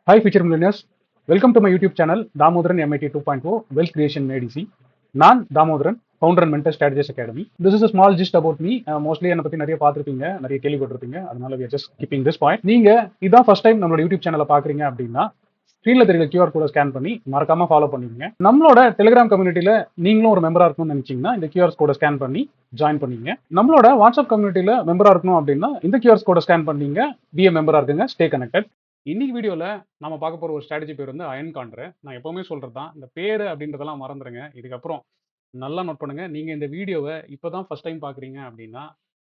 Hi, future millionaires. Welcome to my YouTube channel, Damodaran MIT 2.0 Wealth Creation Made Easy. நான் Damodaran, founder and mentor strategies academy. This is a small gist about me. Mostly என்னை பற்றி நிறைய பார்த்துருப்பீங்க, நிறைய கேள்விப்பட்டிருப்பீங்க. அதனால we are just keeping this point. நீங்க இதான் ஃபர்ஸ்ட் டைம் நம்மளோட யூடியூப் சேனலை பார்க்குறீங்க அப்படின்னா ஸ்க்ரீனில் தெரியுற QR கோடை ஸ்கேன் பண்ணி மறக்காம ஃபாலோ பண்ணிக்கங்க. நம்மளோட டெலிகிராம் கம்யூனிட்டியில் நீங்களும் ஒரு மெம்பராக இருக்கணும்னு நினைச்சீங்கன்னா இந்த QR கோடை ஸ்கேன் பண்ணி ஜாயின் பண்ணிங்க. நம்மளோட வாட்ஸ்அப் கம்யூனிட்டியில் மெம்பராக இருக்கணும் அப்படின்னா இந்த QR கோடை ஸ்கேன் பண்ணீங்க, பிஏ மெம்பராக இருக்குங்க, ஸ்டே கனெக்டட். இன்னைக்கு வீடியோவில் நம்ம பார்க்க போகிற ஒரு ஸ்ட்ராட்டஜி பேர் வந்து அயன் கான்ட்ரு. நான் எப்போவுமே சொல்கிறது தான், இந்த பேர் அப்படின்றதெல்லாம் மறந்துடுங்க. இதுக்கப்புறம் நல்லா நோட் பண்ணுங்கள். நீங்கள் இந்த வீடியோவை இப்போ தான் ஃபஸ்ட் டைம் பார்க்குறீங்க அப்படின்னா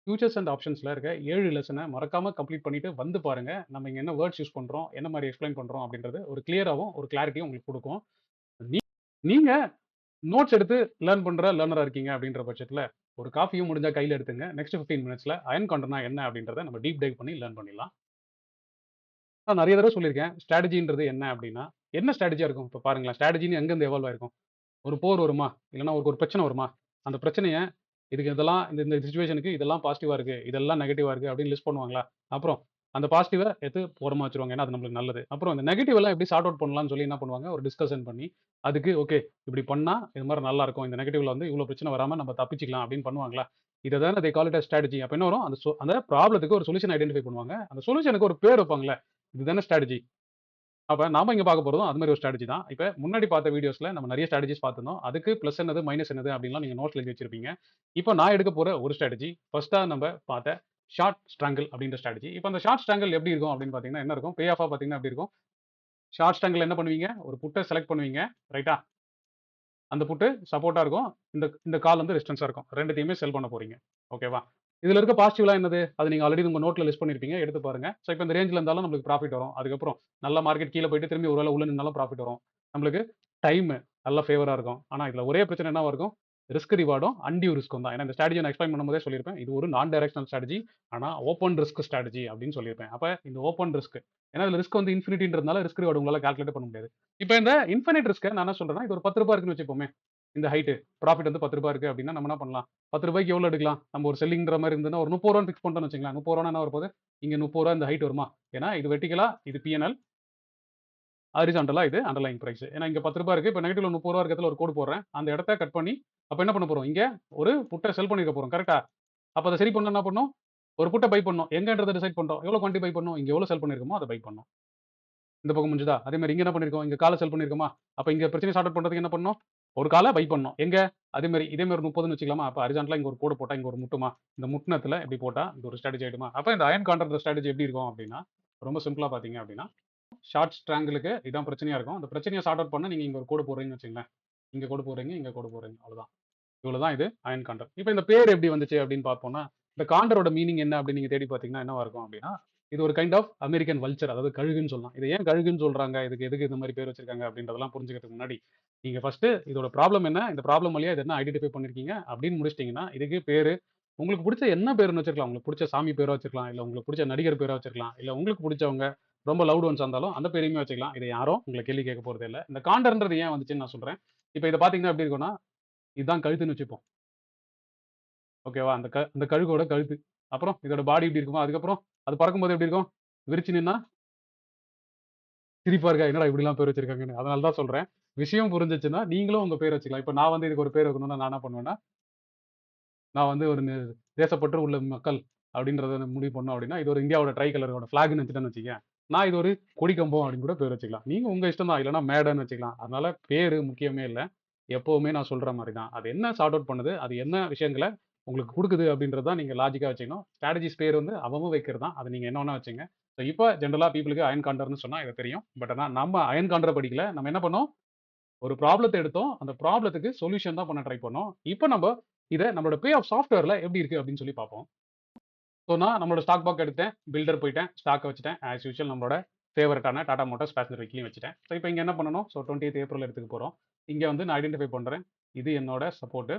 ஃபியூச்சர்ஸ் அண்ட் ஆப்ஷன்ஸில் இருக்க 7 லெசனை மறக்காமல் கம்ப்ளீட் பண்ணிவிட்டு வந்து பாருங்கள். நம்ம இங்கே என்ன வேர்ட்ஸ் யூஸ் பண்ணுறோம், என்ன மாதிரி எக்ஸ்பிளைன் பண்ணுறோம் அப்படின்றது ஒரு கிளியராகவும் ஒரு கிளாரிட்டியும் உங்களுக்கு கொடுக்கும். நீங்கள் நோட்ஸ் எடுத்து லேர்ன் பண்ணுற லேர்னராக இருக்கீங்க அப்படின்ற பட்சத்தில் ஒரு காஃபியும் முடிஞ்சால் கையில் எடுத்துங்க. நெக்ஸ்ட் 15 மினிட்ஸில் அயன் கான்ட்ருனா என்ன அப்படின்றத நம்ம டீப் டைவ் பண்ணி லேர்ன் பண்ணிடலாம். நான் நிறைய தடவை சொல்லியிருக்கேன், ஸ்ட்ராட்டஜின்றது என்ன அப்படின்னா என்ன ஸ்ட்ராட்டஜியாக இருக்கும். இப்போ பாருங்களேன், ஸ்ட்ராட்டஜின்னு எங்கேருந்து எவால்வ் ஆயிருக்கும். ஒரு போர் வருமா, இல்லைன்னா ஒரு பிரச்சனை வருமா, அந்த பிரச்சனையை இதுக்கு இதெல்லாம் இந்த சுச்சுவேஷனுக்கு இதெல்லாம் பாசிட்டிவாக இருக்குது, இதெல்லாம் நெகட்டிவாக இருக்குது அப்படின்னு லிஸ்ட் பண்ணுவாங்களா. அப்புறம் அந்த பாசிட்டிவை எடுத்து ஓரமாக வச்சுருவாங்க, ஏன்னா அது நம்மளுக்கு நல்லது. அப்புறம் அந்த நெகட்டிவ் எல்லாம் எப்படி சார்ட் அவுட் பண்ணலாம்னு சொல்லி என்ன பண்ணுவாங்க, ஒரு டிஸ்கஷன் பண்ணி அதுக்கு ஓகே இப்படி பண்ணால் இது மாதிரி நல்லா இருக்கும், இந்த நெகட்டிவ்ல வந்து இவ்வளோ பிரச்சனை வராமல் நம்ம தப்பிச்சிக்கலாம் அப்படின்னு பண்ணுவாங்களா. இதை தானே அதை கால் இட் ஸ்ட்ராட்டஜி. அப்போ என்ன வரும், அந்த ப்ராப்ளத்துக்கு ஒரு சொல்யூஷன் ஐடென்டிஃபை பண்ணுவாங்க, அந்த சொல்யூஷனுக்கு ஒரு பேர் வைப்பாங்களே, இதுதானே ஸ்ட்ராட்டஜி. அப்போ நாம இங்கே பார்க்க போகிறதும் அது மாதிரி ஒரு ஸ்ட்ராட்டஜி தான். இப்போ முன்னாடி பார்த்த வீடியோஸில் நம்ம நிறைய ஸ்ட்ராட்டஜிஸ் பார்த்துருந்தோம். அதுக்கு ப்ளஸ் என்னது மைனஸ் என்னது அப்படின்லாம் நீங்கள் நோட்ஸ் எழுதி வச்சிருப்பீங்க. இப்போ நான் எடுக்க போகிற ஒரு ஸ்ட்ராட்டஜி ஃபர்ஸ்ட்டாக நம்ம பார்த்த ஷார்ட் ஸ்ட்ராங்கிள் அப்படின்ற ஸ்ட்ராட்டஜி. இப்போ அந்த ஷார்ட் ஸ்ட்ராங்கிள் எப்படி இருக்கும் அப்படின்னு பார்த்தீங்கன்னா என்ன இருக்கும், பே ஆஃபாக பார்த்தீங்கன்னா எப்படி இருக்கும். ஷார்ட் ஸ்ட்ராங்கிள் என்ன பண்ணுவீங்க, ஒரு புட்டை செலக்ட் பண்ணுவீங்க, ரைட்டா. அந்த புட்டு சப்போர்ட்டாக இருக்கும், இந்த இந்த கால் வந்து ரெசிஸ்டன்ஸாக இருக்கும். ரெண்டுத்தையுமே செல் பண்ண போறீங்க, ஓகேவா. இதில் இருக்க பாசிட்டிவ்லாம் என்னது, அது நீங்கள் ஆல்ரெடி உங்கள் நோட்டில் லிஸ்ட் பண்ணியிருப்பீங்க, எடுத்து பாருங்க. ஸோ இப்போ இந்த ரேஞ்சில் இருந்தாலும் நம்மளுக்கு ப்ராஃபிட் வரும். அதுக்கப்புறம் நல்ல மார்க்கெட் கீழே போயிட்டு திரும்பி ஒரு வேளை உள்ள நின்னாலும் ப்ராஃபிட் வரும். நம்மளுக்கு டைம் நல்ல ஃபேவராக இருக்கும். ஆனால் இதில் ஒரே பிரச்சனை என்னவா இருக்கும், ரிஸ்க் ரிவார்டும் அன்டியூ ரிஸ்க்கும் தான். ஏன்னா இந்த ஸ்ட்ராட்டஜி நான் எக்ஸ்பிளைன் பண்ணும்போதே சொல்லியிருப்பேன், இது ஒரு நான் டைரக்ஷனல் ஸ்ட்ராட்டஜி, ஆனால் ஓப்பன் ரிஸ்க் ஸ்ட்ராட்டஜி அப்படின்னு சொல்லியிருப்பேன். அப்போ இந்த ஓப்பன் ரிஸ்க், ஏன்னா இதில் ரிஸ்க் வந்து இன்ஃபினிட்டின்றதுனால ரிஸ்க் ரிவார்டு உங்களால் கால்குலேட் பண்ண முடியாது. இப்போ இந்த இன்ஃபினிட் ரிஸ்க்கை நான் என்ன சொல்றேன்னா, இது ஒரு 10 ரூபாய் இருக்குன்னு வச்சுப்போமே. இந்த ஹைட்டு ப்ராஃபிட் வந்து 10 ரூபாய் இருக்கு அப்படின்னா நம்ம என்ன பண்ணலாம், 10 ரூபாய்க்கு எவ்வளோ எடுக்கலாம். நம்ம ஒரு செல்லிங்கிற மாதிரி இருந்ததுன்னா ஒரு 30 ரூபான்னு ஃபிக்ஸ் பண்ணிட்டோம்னு வச்சுக்கலாம். 30 ரூபா என்ன வரப்போகுது, இங்கே 30 ரூபா இந்த ஹைட் வருமா. ஏன்னா இது வெர்டிகலா, இது பிஎன்எல், ஹாரிசான்டலா இது அண்டர்லைங் பிரைஸ். ஏன்னா இங்கே 10 ரூபாய் இருக்கு. இப்போ நெகட்டிவ்ல 30 ரூபா இருக்கிறதுல ஒரு கோடு போடுறேன், அந்த இடத்த கட் பண்ணி அப்போ என்ன பண்ண போறோம், இங்கே ஒரு புட்டை செல் பண்ணிருக்க போறோம், கரெக்டா. அப்போ அதை சரி பண்ண என்ன பண்ணும், ஒரு புட்டை பை பண்ணணும். எங்கன்றதை டிசைட் பண்ணுறோம், எவ்வளோ குவான்டிட்டி பை பண்ணணும், இங்கே எவ்வளோ செல் பண்ணிருக்கோமோ அதை பை பண்ணணும். இந்த பக்கம் முடிஞ்சுதா. அதே மாதிரி இங்கே என்ன பண்ணிருக்கோம், இங்கே காலை செல் பண்ணிருக்கோமா. அப்போ இங்கே பிரச்சனை சார்ட் அவுட் பண்ணுறதுக்கு என்ன பண்ணணும், ஒரு காலை பை பண்ணணும். எங்க அதே மாதிரி இதே மாதிரி 30ன்னு வச்சுக்கலாமா. அப்போ ஹரிசான்டலா இங்கே ஒரு கோடு போட்டால் இங்கே ஒரு முட்டுமா, இந்த முட்டினத்தில் இப்படி போட்டால் இது ஒரு ஸ்ட்ராட்டஜி ஆகிடுமா. அப்போ இந்த அயன் கான்ட்ராக்ட் ஸ்ட்ராட்டஜி எப்படி இருக்கும் அப்படின்னா, ரொம்ப சிம்பிளாக பார்த்தீங்க அப்படின்னா, ஷார்ட் ஸ்ட்ராங்கிளுக்கு இதான் பிரச்சனையாக இருக்கும். அந்த பிரச்சனையை சார்ட் அவுட் பண்ண நீங்கள் இங்கே ஒரு கோடு போடுறீங்கன்னு வச்சுங்களேன், இங்கே கோடு போடுறீங்க, இங்கே கோடு போடுறீங்க, அவ்வளோதான். இவ்வளோதான் இது அயன் கான்ட்ராக்ட். இப்போ இந்த பேர் எப்படி வந்துச்சு அப்படின்னு பார்ப்போம்னா, இந்த காண்டரோட மீனிங் என்ன அப்படின்னு நீங்கள் தேடி பார்த்தீங்கன்னா என்னவா இருக்கும் அப்படின்னா, இது ஒரு கைண்ட் ஆஃப் அமெரிக்கன் வல்ச்சர், அதாவது கழுகுன்னு சொல்லலாம். இதை ஏன் கழுகுன்னு சொல்றாங்க, இதுக்கு எதுக்கு இந்த மாதிரி பேர் வச்சிருக்காங்க அப்படின்றதெல்லாம் புரிஞ்சுக்கிறதுக்கு முன்னாடி நீங்க ஃபர்ஸ்ட் இதோட ப்ராப்ளம் என்ன, இந்த ப்ராப்ளம் வழியா இது என்ன ஐடென்டிஃபை பண்ணிருக்கீங்க அப்படின்னு முடிச்சிட்டீங்கன்னா, இதுக்கு பேரு உங்களுக்கு பிடிச்ச என்ன பேருன்னு வச்சிருக்கலாம். உங்களுக்கு பிடிச்ச சாமி பேரா வச்சிருக்கலாம், இல்ல உங்களுக்கு பிடிச்ச நடிகர் பேரா வச்சிருக்கலாம், இல்ல உங்களுக்கு பிடிச்சவங்க ரொம்ப லவுட் ஒன்ஸ் இருந்தாலும் அந்த பேரையுமே வச்சுக்கலாம். இதை யாரும் உங்களை கேள்வி கேட்க போறது இல்லை. இந்த காண்டர்ன்றது ஏன் வந்துச்சுன்னு நான் சொல்றேன். இப்போ இதை பாத்தீங்கன்னா எப்படி இருக்கும்னா, இதுதான் கழுத்துன்னு வச்சுப்போம், ஓகேவா. அந்த கழுகோட கழுத்து. அப்புறம் இதோட பாடி எப்படி இருக்குமா, அதுக்கப்புறம் அது பறக்கும்போது எப்படி இருக்கும், விரிச்சு நின்னா சிரிப்பா இருக்கா, என்னடா இப்படிலாம் பேர் வச்சிருக்காங்கன்னு. அதனால தான் சொல்றேன். விஷயம் புரிஞ்சுச்சுன்னா நீங்களும் உங்க பேர் வச்சுக்கலாம். இப்ப நான் வந்து இதுக்கு ஒரு பேர் வைக்கணும்னா நான் என்ன பண்ணுவேன்னா, நான் வந்து ஒரு தேசப்பற்று உள்ள மக்கள் அப்படின்றத முடிவு பண்ணோம் அப்படின்னா, இது ஒரு இந்தியாவோட ட்ரை கலரோட ஃபிளாக்னு வச்சுட்டேன்னு வச்சுக்கேன். நான் இது ஒரு கொடிக்கம்பம் அப்படின்னு கூட பேர் வச்சுக்கலாம். நீங்க உங்க இஷ்டம் தான். இல்லைன்னா மேடன்னு வச்சுக்கலாம். அதனால பேரு முக்கியமே இல்ல. எப்பவுமே நான் சொல்ற மாரி தான். அது என்ன சார்ட் அவுட் பண்ணுது, அது என்ன விஷயங்கள உங்களுக்கு குடுக்குது அப்படின்றது தான் நீங்க லாஜிக்கா வச்சுக்கணும். ஸ்ட்ராட்டஜிஸ் பேர் வந்து அவன் வைக்கிறது தான். அது நீங்க என்ன வேணா வச்சுங்க. ஸோ இப்ப ஜெனரலா பீப்பிளுக்கு அயன் கான்டர்ன்னு சொன்னா இது தெரியும். பட் ஆனா நம்ம அயன் கான்டர படிக்கல. நம்ம என்ன பண்ணோம், ஒரு ப்ராப்ளத்த எடுத்தோம். அந்த ப்ராப்ளத்துக்கு சொல்யூஷன் தான் பண்ண ட்ரை பண்ணோம். இப்ப நம்ப இத நம்மளோட பே ஆஃப் சாஃப்ட்வேர்ல எப்படி இருக்கு அப்படின்னு சொல்லி பார்ப்போம். ஸோ நான் நம்மளோட ஸ்டாக் பாக் எடுத்தேன், பில்டர் போயிட்டேன், ஸ்டாக்க வச்சுட்டேன். ஆஸ் யூசுவல் நம்மளோட ஃபேவரட்டான டாடா மோட்டார்ஸ் பேசஞ்சர் வெஹிக்கிளையும் வச்சுட்டேன். ஸோ இப்போ இங்க என்ன பண்ணணும், ஸோ 20th ஏப்ரல் எடுத்துக்க போறோம். இங்க வந்து நான் ஐடென்டிஃபை பண்றேன். இது என்னோட சப்போர்ட்,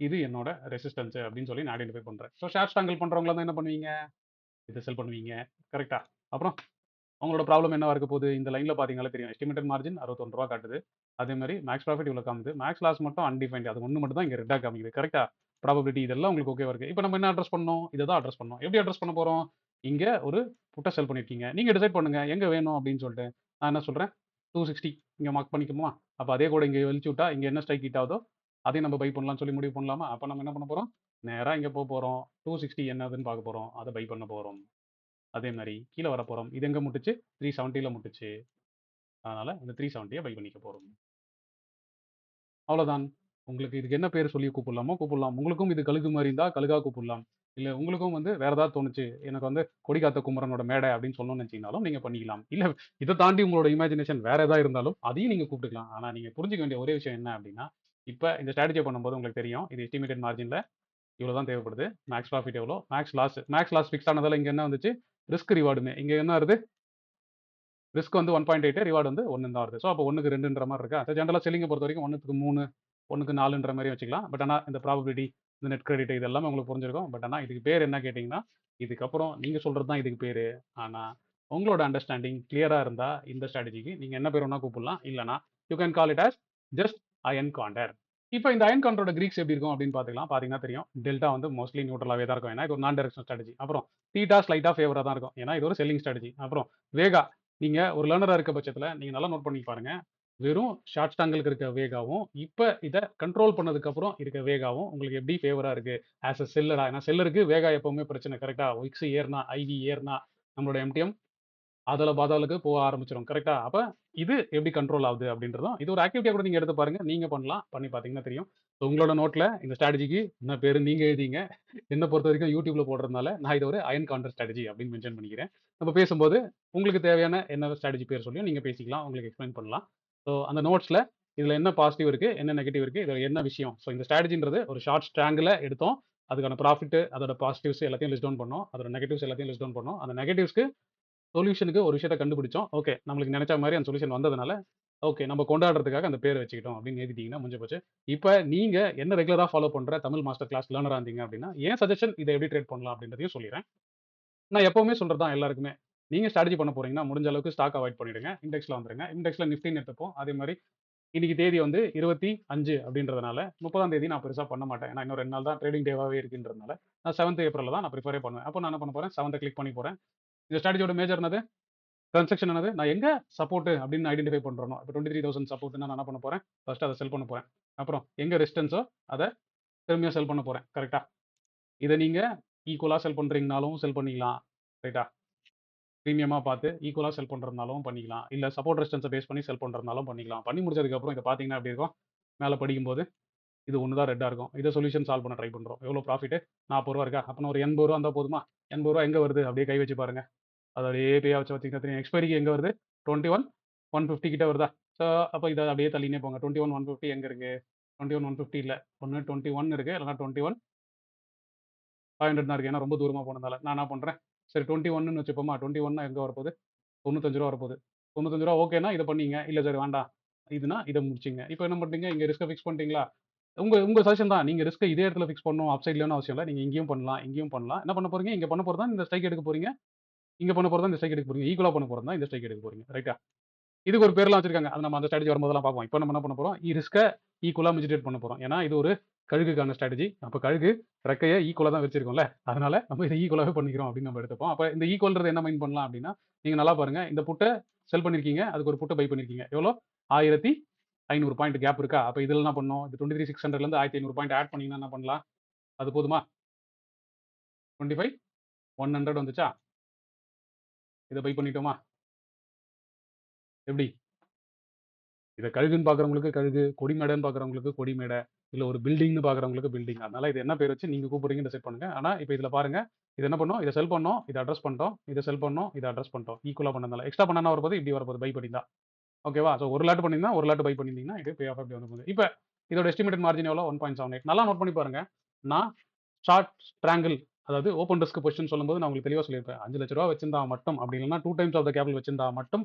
இது என்னோட ரெசிஸ்டன்ஸ் அப்படின்னு சொல்லி நான் ஐடென்டிஃபை பண்றேன். ஸோ ஷேர் ஸ்டாங்கிள் பண்றவங்களா தான் என்ன பண்ணுவீங்க, இதை செல் பண்ணுவீங்க, கரெக்டா. அப்புறம் உங்களோட ப்ராப்ளம் என்னவா இருக்க போகுது, இந்த லைன்ல பாத்தீங்களா தெரியும், எஸ்டிமேட்டட் மார்ஜின் 61 ரூபா காட்டுது. அதே மாதிரி மேக்ஸ் ப்ராஃபிட் இவ்வளோ காமிது, மேக்ஸ் லாஸ் மட்டும் அன்டிஃபைன்ட், அது ஒன்று மட்டும் தான் இங்கே ரெட்டாக காமிக்குது, கரெக்டா. ப்ராபபிலிட்டி இதெல்லாம் உங்களுக்கு ஓகேவா இருக்கு. இப்போ நம்ம என்ன அட்ரஸ் பண்ணணும், இதை தான் அட்ரஸ் பண்ணணும். எப்படி அட்ரஸ் பண்ண போறோம், இங்க ஒரு புட்டை செல் பண்ணிருக்கீங்க, நீங்க டிசைட் பண்ணுங்க எங்க வேணும் அப்படின்னு சொல்லிட்டு. நான் என்ன சொல்கிறேன், 260 இங்கே மார்க் பண்ணிக்கணுமா? அப்போ அதே கூட இங்கே வெளிச்சு விட்டா இங்கே என்ன ஸ்ட்ரைக் ஹிட் ஆகுதோ அதையும் நம்ம பை பண்ணலாம்னு சொல்லி முடிவு பண்ணலாமா? அப்போ நம்ம என்ன பண்ண போகிறோம், நேராக இங்கே போக போகிறோம், 260 என்னதுன்னு பார்க்க போகிறோம், அதை பை பண்ண போகிறோம். அதே மாதிரி கீழே வர போகிறோம், இது எங்கே முட்டுச்சு, 370ல முட்டுச்சு, அதனால் இந்த 370யை பை பண்ணிக்க போகிறோம். அவ்வளோதான். உங்களுக்கு இதுக்கு என்ன பேர் சொல்லி கூப்பிடலாமோ கூப்பிடலாம். உங்களுக்கும் இது கழுகு மாதிரி இருந்தால் கழுகா கூப்பிடலாம். இல்லை உங்களுக்கும் வந்து வேற ஏதாவது தோணுச்சு, எனக்கு வந்து கொடிக்காத்த குமரனோட மேடை அப்படின்னு சொல்லணும்னு நினச்சிங்கனாலும் நீங்கள் பண்ணிக்கலாம். இல்லை இதை தாண்டி உங்களோட இமேஜினேஷன் வேற ஏதாவது இருந்தாலும் அதையும் நீங்கள் கூப்பிட்டுக்கலாம். ஆனால் நீங்கள் புரிஞ்சுக்க வேண்டிய ஒரே விஷயம் என்ன அப்படின்னா, இப்போ இந்த ஸ்ட்ராட்டஜி பண்ணும்போது உங்களுக்கு தெரியும், இது எஸ்டிமேட்டட் மார்ஜினில் இவ்வளோ தான் தேவைப்படுது. மேக்ஸ் ப்ராஃபிட் எவ்வளோ, மேக்ஸ் லாஸ் ஃபிக்ஸ் ஆனதால் இங்கே என்ன வந்துச்சு, ரிஸ்க் ரிவார்டுமே இங்கே என்ன வருது, ரிஸ்க் வந்து 1.8, ரிவார்டு வந்து 1 தான் வருது. ஸோ அப்போ 1க்கு 2ன்ற மாதிரி இருக்கா. ஜென்ரலாக செல்லிங்கை பொறுத்த வரைக்கும் 1க்கு 3, 1க்கு 4ன்ற மாதிரி வச்சுக்கலாம். பட் ஆனால் இந்த ப்ராபபிலிட்டி, இந்த நெட் கிரெடிட் இது எல்லாமே உங்களுக்கு புரிஞ்சிருக்கும். பட் ஆனால் இதுக்கு பேர் என்ன கேட்டிங்கன்னா, இதுக்கப்புறம் நீங்கள் சொல்கிறது தான் இதுக்கு பேர். ஆனால் உங்களோட அண்டர்ஸ்டாண்டிங் கிளியராக இருந்தால் இந்த ஸ்ட்ராட்டஜிக்கு நீங்கள் என்ன பேர் வேணால் கூப்பிடலாம். இல்லைனா you can call it as just iron condor. இப்போ இந்த அயன் காண்டரோட கிரீக்ஸ் எப்படி இருக்கும் அப்படின்னு பார்த்துக்கலாம். பார்த்தீங்கன்னா தெரியும், டெல்டா வந்து மோஸ்ட்லி நியூட்ரலாகவே தான் இருக்கும். ஏன்னா இது ஒரு நான் டைரக்ஷன் ஸ்ட்ராட்டஜி. அப்புறம் தீட்டா ஸ்லைட்டாக ஃபேவராக தான் இருக்கும். ஏன்னா இது ஒரு செல்லிங் ஸ்ட்ராட்டஜி. அப்புறம் வேகா, நீங்க ஒரு லேர்னரா இருக்க பட்சத்துல நீங்க நல்லா நோட் பண்ணி பாருங்க. வெறும் ஷார்ட் ஸ்டாங்கிளுக்கு இருக்க வேகாவும், இப்ப இத கண்ட்ரோல் பண்ணதுக்கு அப்புறம் இருக்க வேகாவும் உங்களுக்கு எப்படி ஃபேவரா இருக்கு? ஆஸ் அ செல்லரா. ஏன்னா செல்லருக்கு வேகா எப்பவுமே பிரச்சனை. கரெக்ட்டா? விக்ஸ் ஏறுனா, ஐவி ஏறுனா, நம்மளோட எம்டிஎம் அதல பாதாளுக்கு போக ஆரம்பிச்சிரும். கரெக்ட்டா? அப்ப இது எப்படி கண்ட்ரோல் ஆகுது அப்படின்றதும், இது ஒரு ஆக்டிவிட்டியா கூட நீங்க எடுத்து பாருங்க. நீங்க பண்ணலாம். பண்ணி பார்த்தீங்கன்னா தெரியும். ஸோ உங்களோட நோட்ல இந்த ஸ்ட்ராட்டஜிக்கு என்ன பேரு நீங்க எழுதிங்க. என்ன பொறுத்தவரைக்கும் யூடியூப்ல போடுறதுனால, நான் இத ஒரு அயர்ன் கவுண்டர் ஸ்ட்ராட்டஜி அப்படின்னு மென்ஷன் பண்ணிக்கிறேன். நம்ம பேசும்போது உங்களுக்கு தேவையான என்ன ஸ்ட்ராட்டஜி பேர் சொல்லியும் நீங்க பேசிக்கலாம். உங்களுக்கு எக்ஸ்பிளைன் பண்ணலாம். ஸோ அந்த நோட்ஸ்ல இதுல என்ன பாசிட்டிவ் இருக்கு, என்ன நெகட்டிவ் இருக்கு, இதுல என்ன விஷயம். ஸோ இந்த ஸ்ட்ராட்டஜின்றது ஒரு ஷார்ட் ஸ்ட்ராங்கில எடுத்தோம். அதுக்கான ப்ராஃபிட், அதோட பாசிட்டிவ்ஸ் எல்லாத்தையும் லிஸ்ட் டவுன் பண்ணோம். அதோட நெகட்டிவ்ஸ் எல்லாத்தையும் லிஸ்ட் டவுன் பண்ணோம். அந்த நெகட்டிவ்ஸ்க்கு சொல்யூஷனுக்கு ஒரு விஷயத்த கண்டுபிடிச்சோம். ஓகே. நம்மளுக்கு நெனச்ச மாரி அந்த சொல்யூஷன் வந்ததுனால, ஓகே நம்ம கொண்டாடுறதுக்காக அந்த பேர வச்சுக்கிட்டோம் அப்படின்னு எழுதிட்டீங்கன்னா முடிஞ்சு போச்சு. இப்ப நீங்க என்ன ரெகுலரா ஃபாலோ பண்ற தமிழ் மாஸ்டர் கிளாஸ் லேர்னரா இருந்தீங்க அப்படின்னா, என் சஜஷன் இத எப்படி ட்ரேட் பண்ணலாம் அப்படின்றதையும் சொல்லிர்றேன். நான் எப்பவுமே சொல்றது தான் எல்லாருக்குமே. நீங்க ஸ்ட்ராட்டஜி பண்ண போறீங்கன்னா, முடிஞ்ச அளவுக்கு ஸ்டாக் அவாய்ட் பண்ணிடுங்க. இண்டெக்ஸ்ல வந்துருங்க. இண்டெக்ஸ்ல நிஃப்டின்னு எடுத்துப்போம். அதே மாரி இன்னைக்கு தேதி வந்து 25 அப்படின்றதுனால 30ஆம் தேதி நான் பெருசா பண்ண மாட்டேன். ஏன்னா இன்னும் 2 நாள் தான் ட்ரேடிங் டேவாவே இருக்குன்றதுனால, நான் 7த் ஏப்ரல்ல தான் நான் பிரிஃபரே பண்ணுவேன். அப்போ நான் என்ன பண்ண போறேன், 7த்த கிளிக் பண்ணி போறேன். இந்த ஸ்ட்ராட்டஜியோட மேஜர் என்னது? டிரான்சாக்ஷன் என்னது? நான் எங்க சப்போர்ட் அப்படின்னு ஐடென்டிஃபை பண்றேனோ, இப்போ 23,000 சப்போர்ட்னா நான் என்ன பண்ண போறேன்? ஃபர்ஸ்ட் அத செல் பண்ண போறேன். அப்புறம் எங்க ரெசிஸ்டன்ஸோ அத திரும்பியும் செல் பண்ண போறேன். கரெக்ட்டா? இத நீங்க ஈக்குவலா செல் பண்றீங்கனாலும் செல் பண்ணிக்கலாம். ரைட்டா? பிரீமியமா பார்த்து ஈக்குவலா செல் பண்றதுனாலும் பண்ணிக்கலாம். இல்ல சப்போர்ட் ரெசிஸ்டன்ஸ பேஸ் பண்ணி செல் பண்றதுனாலும் பண்ணிக்கலாம். பண்ணி முடிச்சதுக்கு அப்புறம் இத பார்த்தீங்கன்னா எப்படி இருக்கும்? மேல படிக்கும்போது இது ஒண்ணு தான் ரெட்டா இருக்கும். இத சொல்யூஷன் சால்வ் பண்ண ட்ரை பண்றோம். எவ்வளோ ப்ராஃபிட்? ரூ. 40 இருக்கா? அப்பன்னா ஒரு ரூ. 80 இருந்தா போதுமா? ரூ. 80 எங்க வருது? அப்படியே கை வச்சு பாருங்க. அது அப்படியே பேயா வச்சு பார்த்தீங்கன்னா தெரியும். எக்ஸ்பைரிக்கு எங்க வருது? 21,150 கிட்ட வருதா? ஸோ அப்ப இத அப்படியே தள்ளினே போங்க. 21,150 எங்க இருக்கு? 21,150 இல்ல. ஒண்ணு 21 இருக்கு. இல்லன்னா 21,500 தான் இருக்கு. ஏன்னா ரொம்ப தூரமா போனதால. நான் என்ன பண்றேன்? சரி 21ன்னு வச்சுப்போமா? 21னா எங்க வரப்போகுது? ரூ. 95 வரப்போகுது. ரூ. 95 ஓகேன்னா இத பண்ணீங்க. இல்ல சார் வேண்டாம். இதுனா இத முடிச்சீங்க. இப்ப என்ன பண்றீங்க? இங்க ரிஸ்க்க ஃபிக்ஸ் பண்ணிட்டீங்களா? உங்க உங்க சஜஷன் தான். நீங்க ரிஸ்க்க இதே இடத்துல ஃபிக்ஸ் பண்ணணும். அப் சைட்லன்னு அவசியம் இல்ல. நீங்க இங்கேயும் பண்ணலாம், இங்கேயும் பண்ணலாம். என்ன பண்ண போறீங்க? இங்க பண்ண போறது தான் இந்த ஸ்ட்ரைக் எடுக்க போறீங்க. இங்க பண்ண போறது தான் இந்த ஸ்ட்ரைக் எடுக்க போறீங்க. ஈக்குவலா பண்ண போறது தான் இந்த ஸ்ட்ரைக் எடுக்க போறீங்க. ரைட்டா? இதுக்கு ஒரு பேர்லாம் வச்சிருக்காங்க. அது நம்ம அந்த ஸ்ட்ராட்டஜி வரும்போதெல்லாம் பார்ப்போம். இப்போ நம்ம என்ன பண்ண போறோம்? ரிஸ்க்க ஈக்குவலா மிட்டிகேட் பண்ண போறோம். ஏன்னா இது ஒரு கழுகுக்கான ஸ்ட்ராட்டஜி. அப்ப கழுகு ரெக்கைய ஈக்குவலா தான் வச்சிருக்கோம்ல. அதனால நம்ம இத ஈக்குவலாவே பண்ணிக்கிறோம் அப்படின்னு நம்ம எடுத்துப்போம். அப்ப இந்த ஈக்குவல்ன்றது என்ன மீன் பண்ணலாம் அப்படின்னா, நீங்க நல்லா பாருங்க. இந்த புட்ட செல் பண்ணியிருக்கீங்க. அதுக்கு ஒரு புட்ட பை பண்ணியிருக்கீங்க. எவ்வளோ? 1500 பாயிண்ட் கேப் இருக்கா? அப்ப இதுல என்ன பண்ணணும்? இது 23,600லேருந்து 1500 பாயிண்ட் ஆட் பண்ணீங்கன்னா என்ன பண்ணலாம்? அது போதுமா? 25,100 வந்துச்சா? இத பை பண்ணிட்டோமா? எப்படி? இத கழுகுன்னு பார்க்குறவங்களுக்கு கழுகு, கொடிமேடைன்னு பார்க்குறவங்களுக்கு கொடிமேடை, இல்ல ஒரு பில்டிங்ன்னு பார்க்குறவங்களுக்கு பில்டிங். அதனால இது என்ன பேர் வச்சு நீங்க கூப்பிடுறீங்கன்னு டிசைட் பண்ணுங்க. ஆனா இப்ப இதுல பாருங்க, இது என்ன பண்ணோம்? இத செல் பண்ணோம், இத அட்ரஸ் பண்ணிட்டோம், இத செல் பண்ணோம், இத அட்ரஸ் பண்ணிட்டோம். ஈக்குவலா பண்ணதுனால. எக்ஸ்ட்ரா பண்ணா என்ன வரப்போகுது? இப்படி வரப்போகுது பை பண்ணியிருந்தா. ஓகேவா? ஸோ ஒரு லாட் பண்ணியிருந்தா, ஒரு லாட் பை பண்ணியிருந்தீங்கன்னா, இது பே ஆஃப் இப்படி வந்து போகுது. இப்ப இதோட எஸ்டிமேட்டட் மார்ஜின் எவ்வளோ? 1.78. நல்லா நோட் பண்ணி பாருங்க. நான் ஷார்ட் ட்ரையாங்கிள் அதாவது ஓப்பன் ரிஸ்க் பொசிஷன் சொல்லும்போது நான் உங்களுக்கு தெளிவா சொல்லியிருப்பேன். ரூ. 5,00,000 வச்சிருந்தா மட்டும், அப்படி இல்லன்னா 2 டைம்ஸ் ஆஃப் த கேபிட்டல் வச்சிருந்தா மட்டும்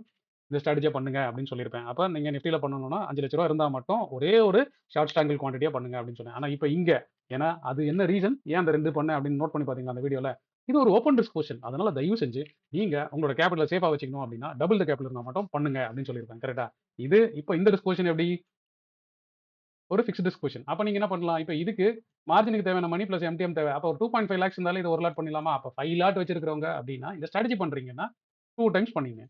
இந்த ஸ்ட்ராட்டஜிய பண்ணுங்க அப்படின்னு சொல்லியிருப்பேன். அப்ப நீங்க நிஃப்டில பண்ணணும்னா ரூ. 5,00,000 இருந்தா மட்டும் ஒரே ஒரு ஷார்ட் ஸ்ட்ராங்கிள் குவான்டிட்டியா பண்ணுங்க அப்படின்னு சொன்னேன். ஆனா இப்ப இங்க ஏன்னா அது என்ன ரீசன்? ஏன் அந்த 2 பண்ணேன் அப்படின்னு நோட் பண்ணி பார்த்தீங்களா அந்த வீடியோல? இது ஒரு ஓப்பன் ரிஸ்க் பொசிஷன். அதனால தயவு செஞ்சு நீங்க உங்களோட கேபிட்டல சேஃபா வச்சுக்கணும் அப்படின்னா, டபுள் த கேபிட்டல் இருந்தா மட்டும் பண்ணுங்க அப்படின்னு சொல்லியிருப்பேன். கரெக்ட்டா? இது இப்ப இந்த ரிஸ்க் பொசிஷன் எப்படி? ஒரு ஃபிக்ஸ்ட் ரிஸ்க் பொசிஷன். அப்ப நீங்க என்ன பண்ணலாம்? இப்ப இதுக்கு மார்ஜினுக்கு தேவையான மணி பிளஸ் எம்டிஎம் தேவை. அப்ப ஒரு 2.5 லாக்ஸ் இருந்தாலே இது 1 லாட் பண்ணிடலாமா? அப்ப 5 லாட் வச்சிருக்கிறவங்க அப்படின்னா, இந்த ஸ்ட்ராட்டஜி பண்றீங்கன்னா 2 டைம்ஸ் பண்ணீங்க.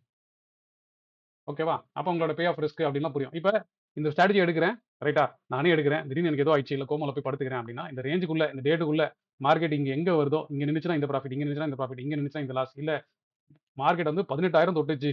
ஓகேவா? அப்போ உங்களோட பே ஆஃப் ரிஸ்க் அப்படின்லாம் புரியும். இப்போ இந்த ஸ்ட்ராட்டஜி எடுக்கிறேன், ரைட்டா? நானே எடுக்கிறேன். திடீர்னு எனக்கு ஏதோ ஆயிடுச்சு, இல்ல கோமால போய் படுத்துக்கிறேன் அப்படின்னா, இந்த ரேஞ்சுக்குள்ள, இந்த டேட்டுக்குள்ள மார்க்கெட் இங்க எங்க வருதோ, இங்க நின்னுச்சுன்னா இந்த ப்ராஃபிட், இங்க நின்னுச்சுன்னா இந்த ப்ராஃபிட், இங்க நின்னுச்சுன்னா இந்த லாஸ், இல்ல மார்க்கெட் வந்து 18,000 தொட்டுச்சு,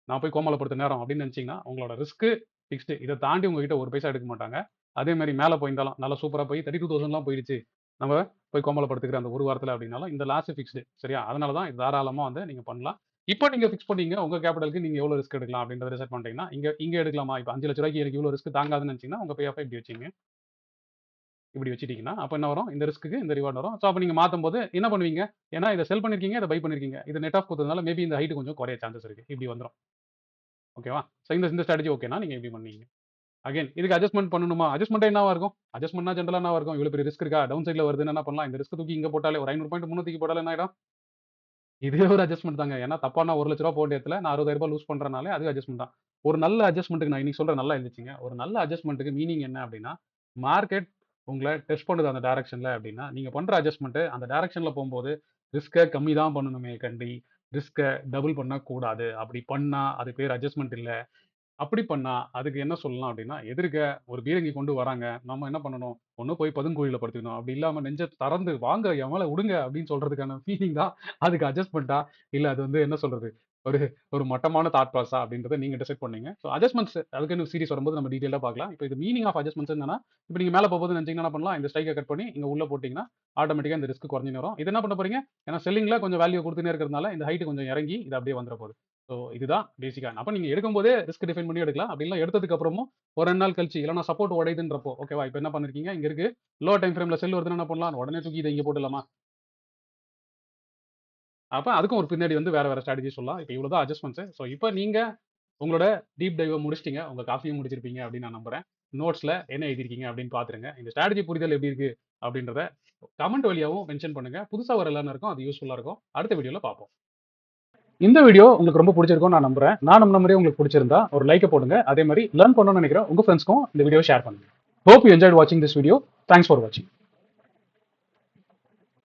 நான் போய் கோமால படுத்த நேரம் அப்படின்னு நினைச்சீங்கன்னா, உங்களோட ரிஸ்க் ஃபிக்ஸ்டு. இதை தாண்டி உங்ககிட்ட ஒரு பைசா எடுக்க மாட்டாங்க. அதே மாதிரி மேலே போயிருந்தாலும் நல்லா சூப்பரா போய் 32,000லாம் போயிடுச்சு, நம்ம போய் கோமால படுத்துக்கிற அந்த ஒரு வாரத்துல அப்படின்னாலும் இந்த லாஸ் ஃபிக்ஸ்டு. சரியா? அதனால தான் இது தாராளமா வந்து நீங்க பண்ணலாம். இப்போ நீங்க ஃபிக்ஸ் பண்ணீங்க உங்க கேபிட்டலுக்கு நீங்க எவ்வளவு ரிஸ்க் எடுக்கலாம் அப்படின்றத டிசைட் பண்ணிட்டீங்கன்னா, இங்க இங்க எடுக்கலாமா? இப்போ 5 லட்ச ரூபாய்க்கு எனக்கு இவ்வளவு ரிஸ்க் தாங்காதுன்னு நினைச்சீங்கன்னா, உங்க பே ஆஃப் இப்படி வச்சீங்க. இப்படி வச்சுட்டீங்கன்னா, அப்ப என்ன வரும்? இந்த ரிஸ்க்குக்கு இந்த ரிவார்ட் வரும். ஸோ அப்ப நீங்க மாத்தும்போது என்ன பண்ணுவீங்க? ஏன்னா இத செல் பண்ணியிருக்கீங்க, இத பை பண்ணியிருக்கீங்க. இது நெட் ஆஃப் குடுத்ததுனால மேபி இந்த ஹைட் கொஞ்சம் குறைய சான்சஸ் இருக்கு. இப்படி வந்துரும். ஓகேவா? ஸோ இந்த இந்த ஸ்ட்ராட்டஜி ஓகேனா நீங்க இப்படி பண்ணீங்க. அகைன் இதுக்கு அட்ஜஸ்ட்மென்ட் பண்ணணுமா? அட்ஜஸ்ட்மென்ட் என்னவா இருக்கும்? அட்ஜஸ்ட்மென்ட்னா ஜெனரலா என்னவா இருக்கும்? இவ்வளவு பெரிய ரிஸ்க் இருக்கா? டவுன் சைட்ல வருதுன்னா என்ன பண்ணலாம்? இந்த ரிஸ்க் தூக்கி இங்க போட்டாலே ஒரு 500 பாயிண்ட் முன்ன தூக்கி போட்டாலே என்ன ஆயிடும்? இதுவே ஒரு அட்ஜஸ்ட்மென்ட் தாங்க. ஏன்னா தப்பா நான் ரூ. 1,00,000 போட்ட இடத்துல நான் ரூ. 60,000 லூஸ் பண்றனாலே அது அட்ஜஸ்ட்மென்ட் தான். ஒரு நல்ல அட்ஜஸ்ட்மென்ட்க்கு நான் இன்னைக்கு சொல்றேன் நல்லா இருந்துச்சுங்க. ஒரு நல்ல அட்ஜஸ்ட்மென்ட்க்கு மீனிங் என்ன அப்படின்னா, மார்க்கெட் உங்கள டெஸ்ட் பண்ணுது அந்த டைரக்ஷன்ல அப்படின்னா, நீங்க பண்ற அட்ஜஸ்ட்மென்ட் அந்த டைரக்ஷன்ல போம்போது ரிஸ்க்க கம்மி தான் பண்ணணுமே கண்டி, ரிஸ்க்க டபுள் பண்ணக்கூடாது. அப்படி பண்ணா அது பேர் அட்ஜஸ்ட்மென்ட் இல்ல. அப்படி பண்ணா, அதுக்கு என்ன சொல்லலாம் அப்படின்னா, எதிர்க்க ஒரு பீரங்கி கொண்டு வராங்க. நம்ம என்ன பண்ணணும்? ஒண்ணு போய் பதுங்குழியில படுத்துக்கணும். அப்படி இல்லாம நெஞ்ச திறந்து, "வாங்க என் மேல உடுங்க" அப்படின்னு சொல்றதுக்கான ஃபீலிங் தான் அதுக்கு அட்ஜஸ்ட்மென்ட்டா? இல்ல அது வந்து என்ன சொல்றது? ஒரு ஒரு மட்டமான தாட் ப்ராசஸா அப்படின்றத நீங்க டிசைட் பண்ணீங்க. ஸோ அட்ஜஸ்ட்மென்ட்ஸ் அதுக்குன்னு சீரிஸ் வரும்போது நம்ம டீட்டெயிலா பார்க்கலாம். இப்போ இது மீனிங் ஆஃப் அட்ஜஸ்ட்மென்ட்ஸ் என்னன்னா, இப்போ நீங்க மேல போகும்போது நினைச்சீங்கன்னா என்ன பண்ணலாம்? இந்த ஸ்ட்ரைக்க கட் பண்ணி இங்க உள்ள போட்டீங்கன்னா, ஆட்டோமேட்டிக்கா இந்த ரிஸ்க் குறைஞ்சுன்னு வரும். இது என்ன பண்ண போறீங்க? ஏன்னா செல்லிங்ல கொஞ்சம் வேல்யூ குடுத்துன்னே இருக்கிறதுனால, இந்த ஹைட் கொஞ்சம் இறங்கி, இது அப்படியே வந்துற போகுது. ஸோ இதுதான் பேசிக்கா. அப்ப நீங்க எடுக்கும்போதே ரிஸ்க் டிஃபைன் பண்ணி எடுக்கலாம். அப்படி இல்ல எடுத்ததுக்கு அப்புறமும் ஒரு 2 நாள் கழிச்சு, இல்லன்னா சப்போர்ட் உடையுதுன்றப்போ, ஓகேவா? இப்ப என்ன பண்ணிருக்கீங்க? இங்க இருக்கு. லோ டைம் ஃப்ரேம்ல செல் வருதுன்னா என்ன பண்ணலாம்? உடனே தூக்கி இத இங்க போட்டுடலாமா? அப்ப அதுக்கும் ஒரு பின்னாடி வந்து வேற வேற ஸ்ட்ராட்டஜி சொல்லலாம். இப்ப இவ்வளவு தான் அட்ஜஸ்ட்மென்ட்ஸ். ஸோ இப்ப நீங்க உங்களோட டீப் டைவ முடிச்சிட்டீங்க. உங்க காஃபியும் முடிச்சிருப்பீங்க அப்படின்னு நான் நம்புறேன். நோட்ஸ்ல என்ன எழுதியிருக்கீங்க அப்படின்னு பார்த்துருங்க. இந்த ஸ்ட்ராட்டஜி புரிதல் எப்படி இருக்கு? அப்படின்றத கமெண்ட் வழியாவும் மென்ஷன் பண்ணுங்க. புதுசா வர எல்லாருக்கும் அது யூஸ்ஃபுல்லா இருக்கும். அடுத்த வீடியோல பார்ப்போம். இந்த வீடியோ உங்களுக்கு ரொம்ப பிடிச்சிருக்கும்னு நான் நம்புறேன். நான் நம்பின மாதிரியே உங்களுக்கு பிடிச்சிருந்தா ஒரு லைக்க போடுங்க. அதே மாதிரி லேர்ன் பண்ணணும்னு நினைக்கிற உங்க ஃப்ரெண்ட்ஸ்க்கும் இந்த வீடியோ ஷேர் பண்ணுங்க. Hope you enjoyed watching this video. Thanks for watching.